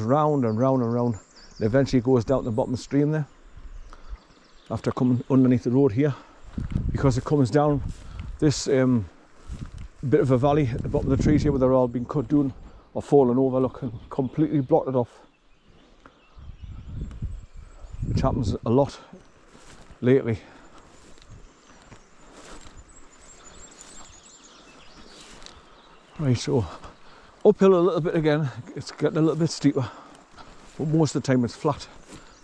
round and round and round, and eventually goes down to the bottom of the stream there, after coming underneath the road here, because it comes down this bit of a valley at the bottom of the trees here where they're all being cut down or fallen over, look, and completely blocked it off, which happens a lot lately. Right, so uphill a little bit again, it's getting a little bit steeper, but most of the time it's flat,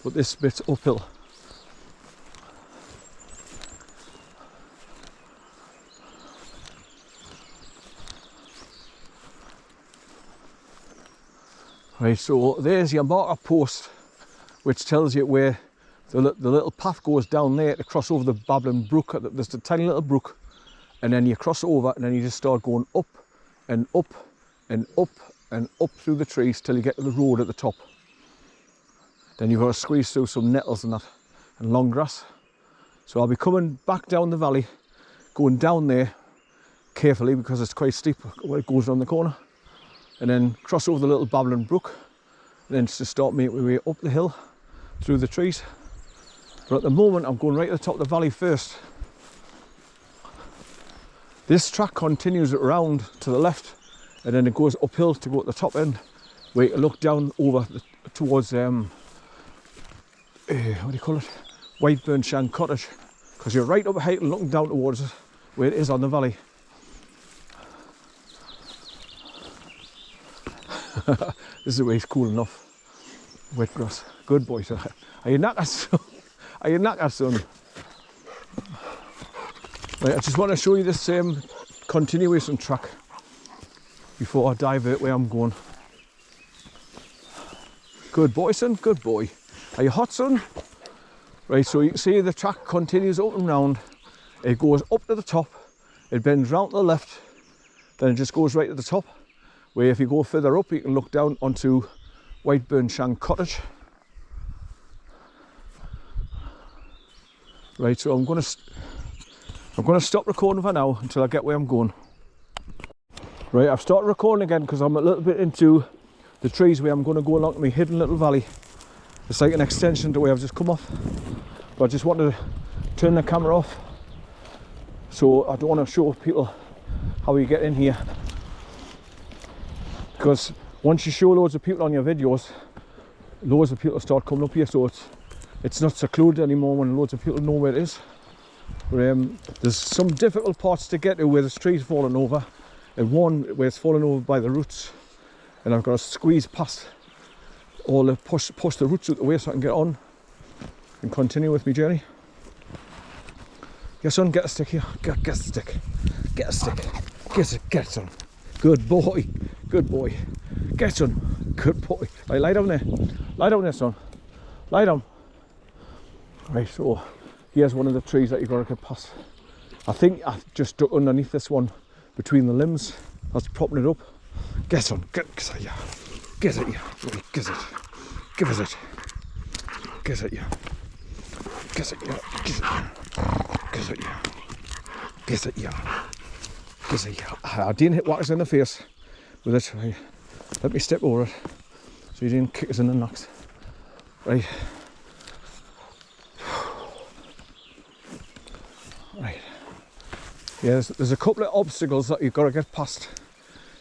but this bit's uphill. Right, so there's your marker post, which tells you where the little path goes down there to cross over the babbling brook. There's a tiny little brook, and then you cross over, and then you just start going up and up and up and up through the trees till you get to the road at the top. Then you've got to squeeze through some nettles and that, and long grass. So I'll be coming back down the valley, going down there carefully because it's quite steep where it goes around the corner, and then cross over the little babbling brook, and then just start making my way up the hill through the trees. But at the moment I'm going right at the top of the valley first. This track continues around to the left, and then it goes uphill to go at the top end, where you can look down over towards what do you call it, Whiteburn Shank Cottage, because you're right up a height and looking down towards it where it is on the valley. This is where it's cool enough. Wet grass. Good boy, sir. Are you knackered, son? Are you knackered, son? Right, I just want to show you this continuation track before I divert where I'm going. Good boy, son. Good boy. Are you hot, son? Right, so you can see the track continues up and round. It goes up to the top. It bends round to the left. Then it just goes right to the top, where if you go further up, you can look down onto Whiteburn Shank Cottage. Right, so I'm going to stop recording for now until I get where I'm going. Right, I've started recording again because I'm a little bit into the trees where I'm going to go along to my hidden little valley. It's like an extension to where I've just come off, but I just wanted to turn the camera off, so I don't want to show people how you get in here, because once you show loads of people on your videos, loads of people start coming up here, so it's not secluded anymore when loads of people know where it is. There's some difficult parts to get to where the tree's falling over, and one where it's falling over by the roots, and I've got to squeeze past all the push the roots out the way so I can get on and continue with my journey. Yeah, son, get a stick here. Get a stick. Get a stick. Get it, son. Good boy. Good boy. Get it, son. Good boy. Right, lie down there. Lie down there, son. Lie down. Right, so here's one of the trees that you've got to get past. I think I've just ducked underneath this one between the limbs. That's propping it up. Get on. Get it, yeah. Get it, yeah. Right, get it. Give us it. Get it, yeah. Get it, yeah. Get it, yeah. Get it, yeah. Get it, yeah. I didn't hit Wax in the face with it. Right. Let me step over it so you didn't kick us in the knocks. Right. Right. Yeah, there's a couple of obstacles that you've got to get past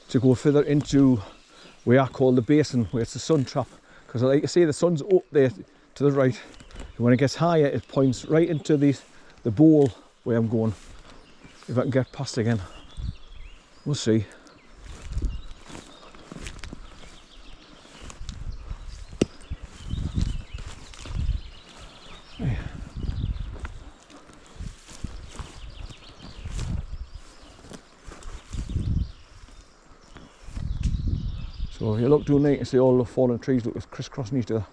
to go further into where I call the basin, where it's the sun trap. Because like you see, the sun's up there to the right, and when it gets higher it points right into the bowl where I'm going. If I can get past again, we'll see. So if you look down there, you can see all the fallen trees look crisscrossing each other.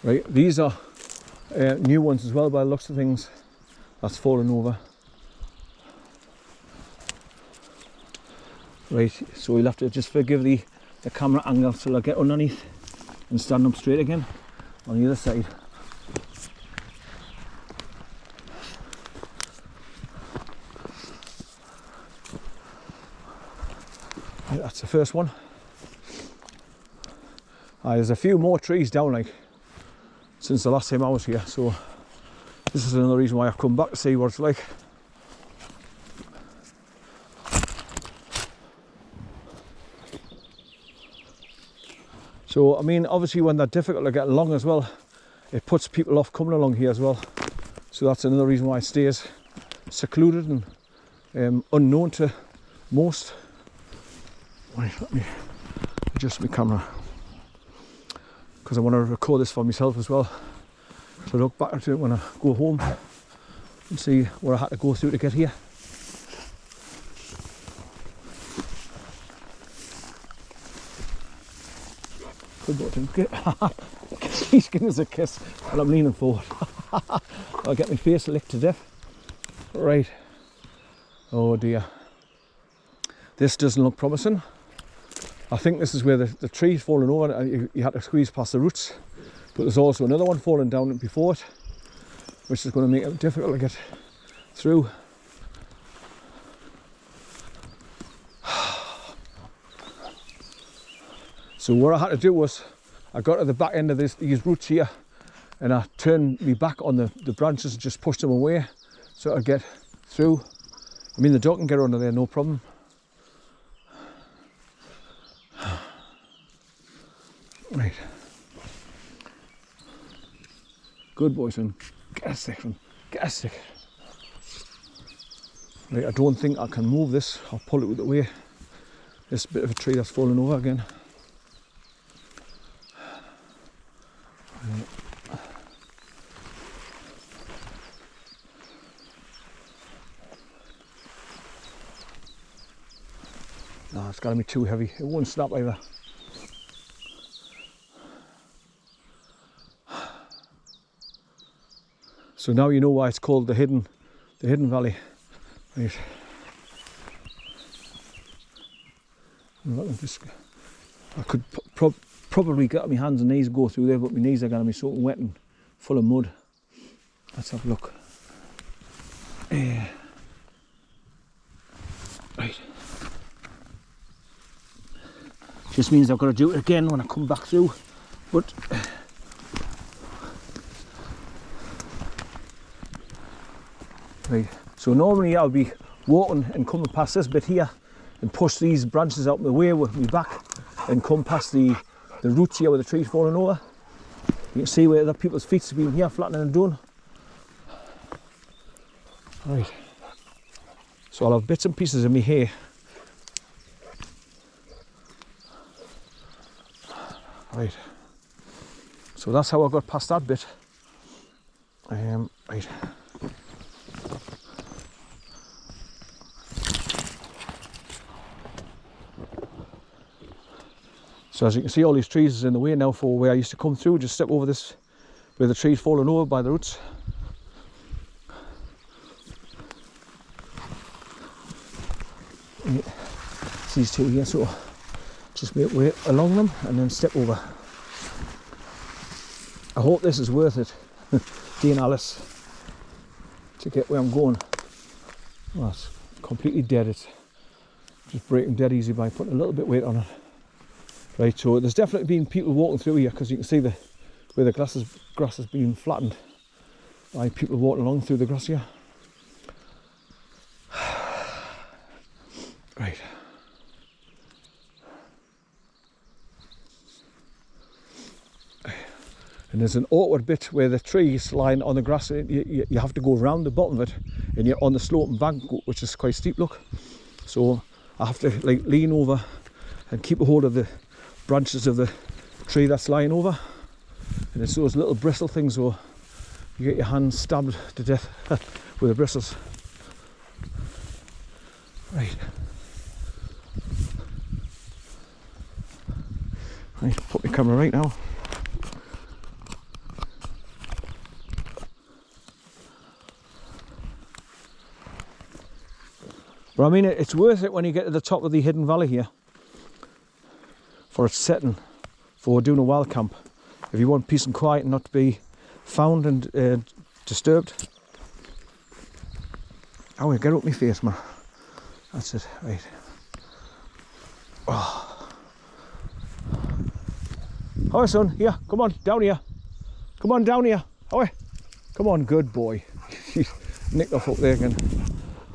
Right, these are new ones as well by the looks of things. That's fallen over. Right, so you'll have to just forgive the camera angle till I get underneath and stand up straight again on the other side. Right, that's the first one. There's a few more trees down like since the last time I was here, so this is another reason why I've come back to see what it's like. So I mean, obviously when they're difficult to get along as well, it puts people off coming along here as well. So that's another reason why it stays secluded and unknown to most. Right, let me adjust my camera because I want to record this for myself as well. So look back at it when I go home and see what I had to go through to get here. Good button. He's giving us a kiss and I'm leaning forward. I'll get my face licked to death. Right. Oh dear. This doesn't look promising. I think this is where the tree's fallen over and you had to squeeze past the roots. But there's also another one falling down before it, which is going to make it difficult to get through. So what I had to do was, I got to the back end of these roots here and I turned me back on the branches and just pushed them away so I'd get through. I mean, the dog can get under there, no problem. Right. Good boy, son. Get a stick, son. Get a stick. Right, I don't think I can move this. I'll pull it with the way. This bit of a tree that's fallen over again. Right. No, it's got to be too heavy. It won't snap either. So now you know why it's called the hidden valley. Right. I could probably get my hands and knees go through there, but my knees are going to be soaking wet and full of mud. Let's have a look. Right. Just means I've got to do it again when I come back through, but right. So normally I'll be walking and coming past this bit here and push these branches out of the way with my back and come past the roots here where the tree's falling over. You can see where the people's feet have been here flattening and doing. Right. So I'll have bits and pieces of me hair. Right. So that's how I got past that bit. Right. So as you can see, all these trees is in the way now for where I used to come through. Just step over this where the tree's fallen over by the roots. Yeah. It's these two here, so just make way along them and then step over. I hope this is worth it, Dean Alice, to get where I'm going. Well, it's completely dead. It's just breaking dead easy by putting a little bit of weight on it. Right, so there's definitely been people walking through here because you can see where the grass has been flattened by people walking along through the grass here. Right. And there's an awkward bit where the tree's lying on the grass. You have to go around the bottom of it and you're on the sloping bank, which is quite steep, look. So I have to like lean over and keep a hold of the branches of the tree that's lying over, and it's those little bristle things, so you get your hands stabbed to death with the bristles. Right. Right, put my camera right now. But I mean, it's worth it when you get to the top of the hidden valley here. For its setting, for doing a wild camp. If you want peace and quiet and not to be found and disturbed. Oh, get up my face, man. That's it, right. How son? Here, come on, down here. Come on, down here. How Come on, good boy. Nicked off up there again.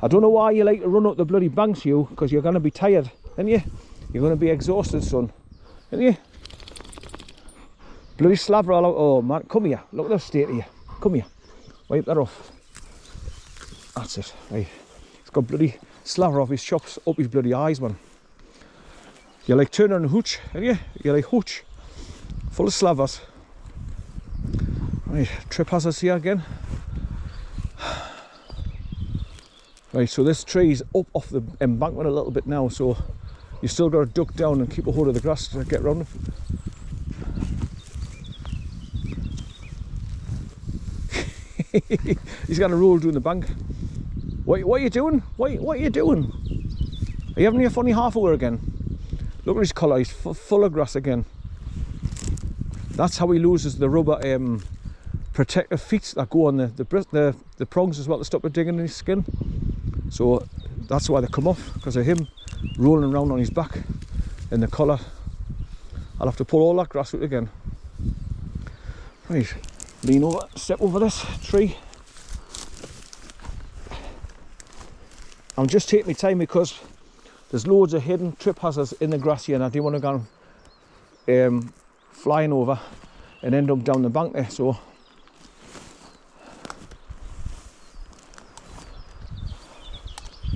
I don't know why you like to run up the bloody banks, you, because you're going to be tired, aren't you? You're going to be exhausted, son, aren't you? Bloody slaver all out. Oh, man, come here. Look at the state of you. Come here. Wipe that off. That's it. Right. He's got bloody slaver off his chops, up his bloody eyes, man. You're like Turner and Hooch, aren't you? You're like Hooch. Full of slavers. Right, trip hazards here again. Right, so this tree's up off the embankment a little bit now, so you still got to duck down and keep a hold of the grass to get around it. He's got a roll doing the bank. What are you doing? What are you doing? Are you having your funny half hour again? Look at his collar, he's full of grass again. That's how he loses the rubber protective feet that go on the prongs as well to stop it digging in his skin. So that's why they come off, because of him rolling around on his back in the collar. I'll have to pull all that grass out again. Right, lean over, step over this tree. I'm just taking my time because there's loads of hidden trip hazards in the grass here, and I do want to go flying over and end up down the bank there. So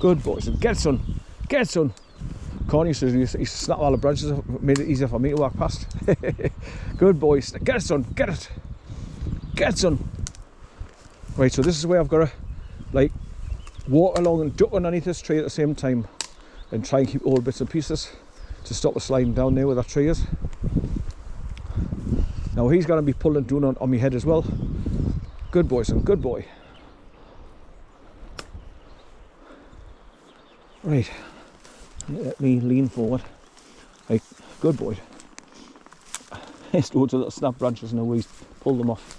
good boys, and get it, son, get it, son. Corn used to snap all the branches off, made it easier for me to walk past. Good boys, get it, son, get it, son. Right, so this is where I've got to like walk along and duck underneath this tree at the same time and try and keep all bits and pieces to stop the sliding down there where that tree is. Now he's going to be pulling down on my head as well. Good boy, son, good boy. Right, let me lean forward. Right, good boy. There's loads of little snap branches now, we pull them off.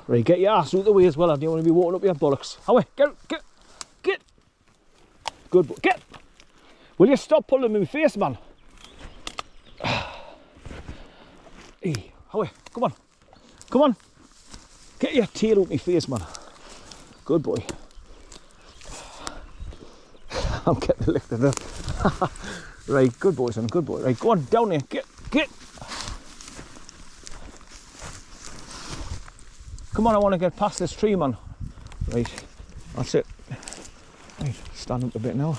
Right, get your ass out of the way as well. I don't want to be walking up your bollocks. Away, get. Good boy, get. Will you stop pulling me in my face, man? Hey, away, come on. Get your tail out my face, man. Good boy. I'm getting licked at that. Right, good boy, son, good boy. Right, go on, down there, get. Come on, I want to get past this tree, man. Right, that's it. Right, stand up a bit now.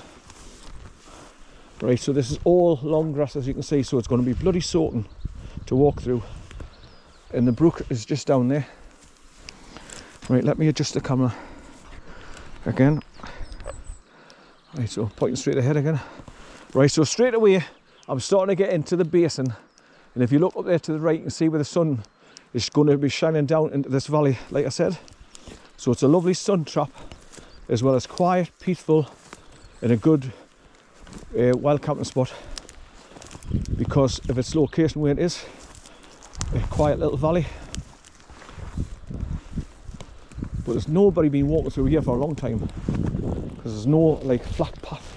Right, so this is all long grass, as you can see, so it's going to be bloody soaking to walk through. And the brook is just down there. Right, let me adjust the camera again. Right, so pointing straight ahead again. Right, so straight away, I'm starting to get into the basin. And if you look up there to the right, you can see where the sun is going to be shining down into this valley, like I said. So it's a lovely sun trap, as well as quiet, peaceful, and a good wild camping spot because of its location where it is. A quiet little valley. But there's nobody been walking through here for a long time because there's no like flat path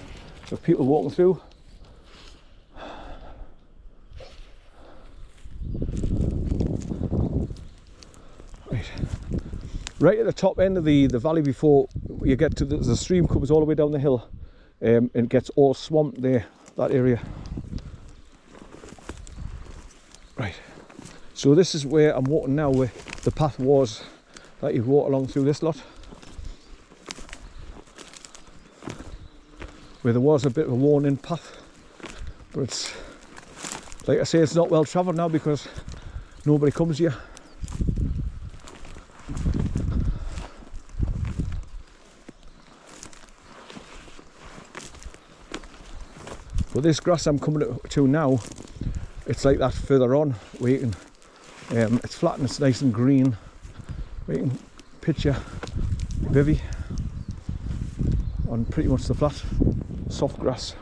of people walking through. Right at the top end of the valley, before you get to the stream comes all the way down the hill, and it gets all swamped there, that area. Right, so this is where I'm walking now, where the path was that you walk along through this lot, where there was a bit of a worn-in path, but it's, like I say, it's not well travelled now because nobody comes here. But this grass I'm coming to now, it's like that further on, where you can, it's flat and it's nice and green, where you can picture bivvy on pretty much the flat, soft grass.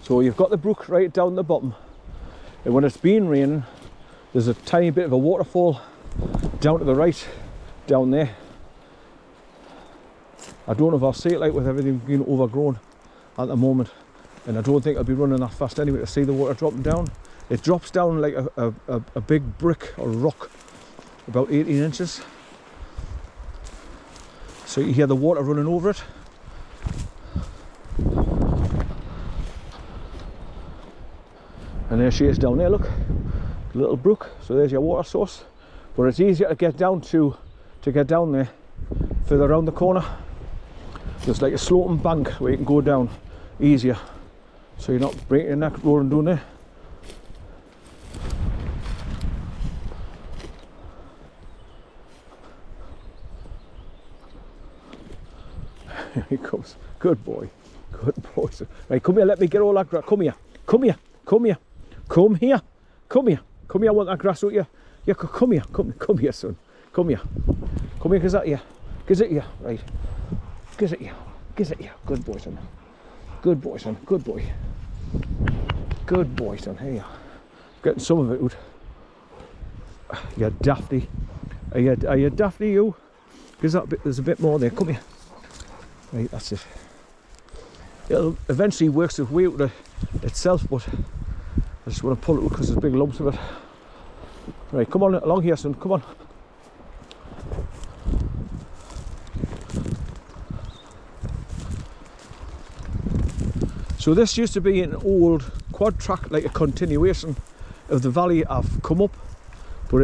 So you've got the brook right down the bottom, And when it's been raining, there's a tiny bit of a waterfall down to the right, down there. I don't know if I'll see it like with everything being overgrown at the moment, and I don't think I'll be running that fast anyway to see the water dropping down. It drops down like a big brick or rock, about 18 inches. So you hear the water running over it. And there she is down there, look, little brook. So there's your water source. But it's easier to get down there, further around the corner. There's like a sloping bank where you can go down easier, so you're not breaking your neck rolling down there. Here he comes. Good boy. Good boy. Right, come here, let me get all that grass. Come here. Come here. Come here. Come here. Come here. Come here, I want that grass out here. Yeah, come here. Come here, son. Come here. Come here, gives it here. Gives it here. Right. Gives it here. Gives it here. Good boy, son. Good boy, son. Good boy. Good boy, son. Here you are. Getting some of it out. You're dafty. Are you dafty, you? There's a bit more there. Come here. Right, that's it. It'll eventually works its way out itself, but I just want to pull it out because there's big lumps of it. Right, come on along here, son. Come on. So this used to be an old quad track, like a continuation of the valley I've come up. But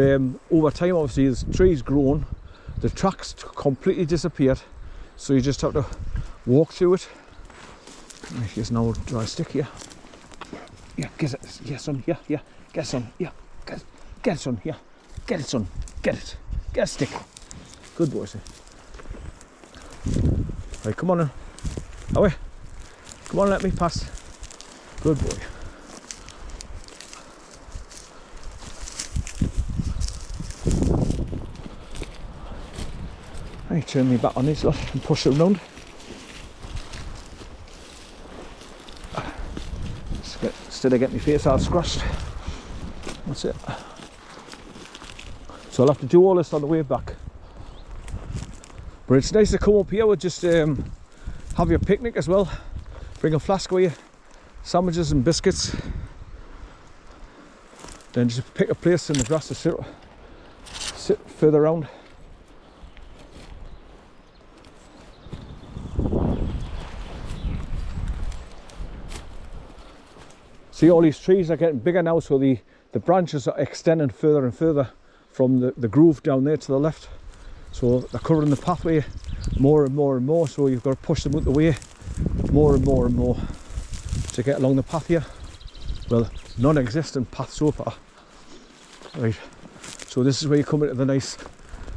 over time, obviously, as trees grown, the tracks completely disappeared. So you just have to walk through it. Here's an old dry stick here. Yeah, get it. Yeah, son. Yeah, yeah. Get it, son. Yeah. Get it, son. Yeah. Get it, son. Get it. Get a stick. Good boy, son. Right, come on in. Away. Come on, let me pass. Good boy. Right, turn me back on this lot and push it around. Instead of getting my face all scratched. That's it. So I'll have to do all this on the way back. But it's nice to come up here with just have your picnic as well. Bring a flask with you, sandwiches and biscuits. Then just pick a place in the grass to sit further around. See, all these trees are getting bigger now, so the branches are extending further and further from the groove down there to the left. So they're covering the pathway more and more and more, so you've got to push them out the way more and more and more to get along the path here. Well, non-existent path so far. Right, so this is where you come into the nice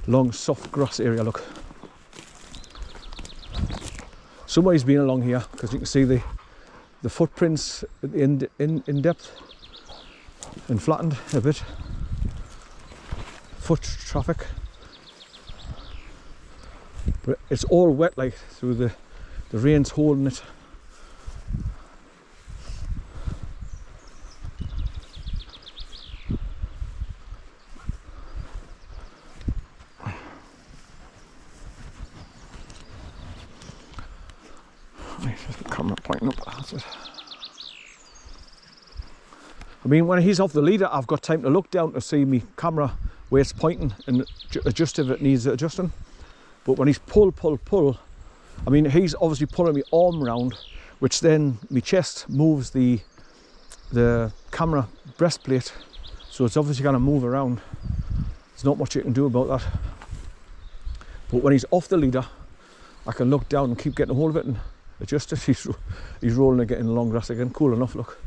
long soft grass area. Look, somebody's been along here because you can see the footprints in depth and flattened a bit. Foot traffic, but it's all wet, like, through the rain's holding it. Just the camera pointing up. That's it. I mean, when he's off the leader, I've got time to look down to see me camera where it's pointing and adjust if it needs adjusting. But when he's pull, I mean, he's obviously pulling my arm round, which then my chest moves the camera breastplate, so it's obviously going to move around. There's not much you can do about that. But when he's off the leader, I can look down and keep getting a hold of it and adjust it. He's rolling and getting the long grass again. Cool enough, look.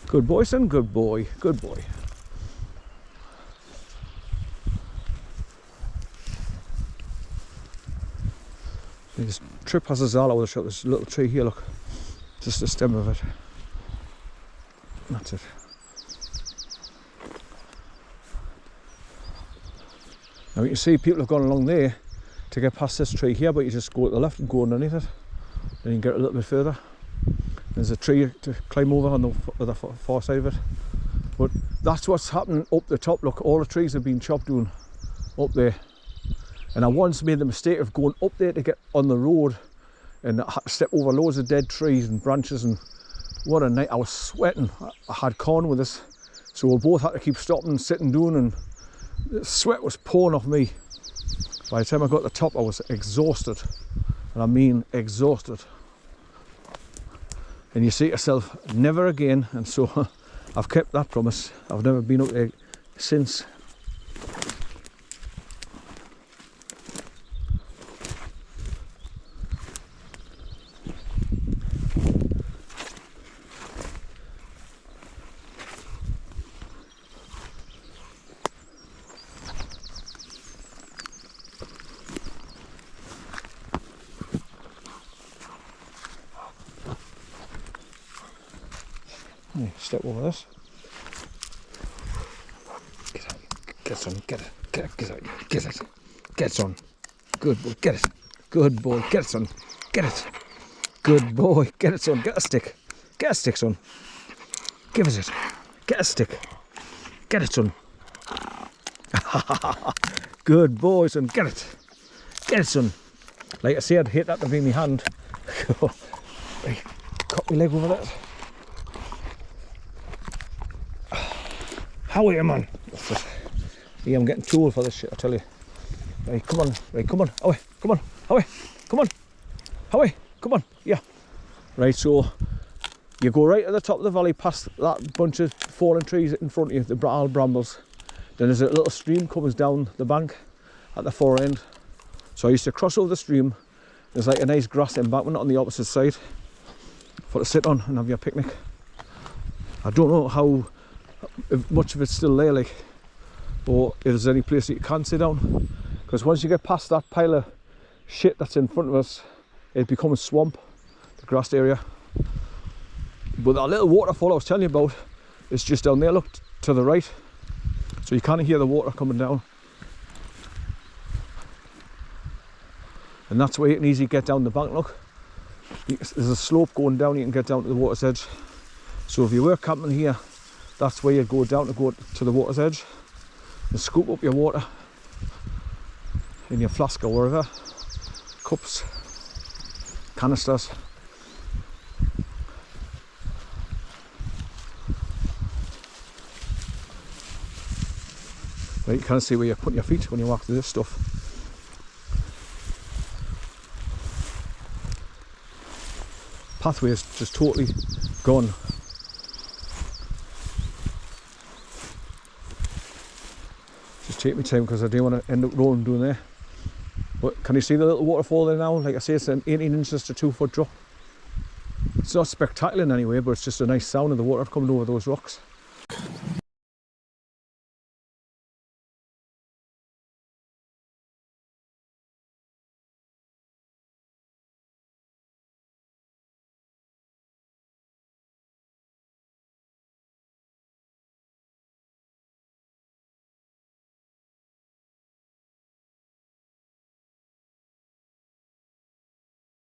Good boy, son, good boy, good boy. This trip has a zala with a shot. This little tree here, look, just the stem of it. That's it. Now you can see people have gone along there to get past this tree here, but you just go to the left and go underneath it. Then you can get a little bit further. There's a tree to climb over on the other far side of it. But that's what's happening up the top. Look, all the trees have been chopped down up there. And I once made the mistake of going up there to get on the road, and I had to step over loads of dead trees and branches, and what a night. I was sweating. I had corn with us, so we both had to keep stopping and sitting down, and the sweat was pouring off me. By the time I got to the top, I was exhausted, and I mean exhausted. And you say to yourself, never again, and so I've kept that promise. I've never been up there since. Step over this. Get on, get it, get it, get on. Good boy, get it. Good boy, get it, son. Get it. Good boy, get it, son. Get a stick. Get a stick, son. Give us it. Get a stick. Get it, son. Good boy, son. Get it. Get it, son. Like I said, I'd hate that to be in my hand. Right, cut my leg over that. How are you, man? Yeah, I'm getting too old for this shit, I tell you. Right, come on, away, come on, away, come on, away, come on, yeah. Right, so you go right at the top of the valley past that bunch of fallen trees in front of you, the brambles. Then there's a little stream comes down the bank at the far end. So I used to cross over the stream. There's like a nice grass embankment on the opposite side for to sit on and have your picnic. I don't know how much of it's still there, like, or if there's any place that you can sit down, because once you get past that pile of shit that's in front of us, it becomes swamp, the grassed area. But that little waterfall I was telling you about is just down there, look, to the right, so you can't hear the water coming down, and that's where you can easily get down the bank. Look, there's a slope going down, you can get down to the water's edge. So if you were camping here, that's where you'd go down to go to the water's edge and scoop up your water in your flask or wherever, cups, canisters. Right, you can't see where you're putting your feet when you walk through this stuff. Pathway is just totally gone. Take my time because I do want to end up rolling down there. But can you see the little waterfall there now? Like I say, it's an 18 inches to 2 foot drop. It's not spectacular in any way, but it's just a nice sound of the water coming over those rocks.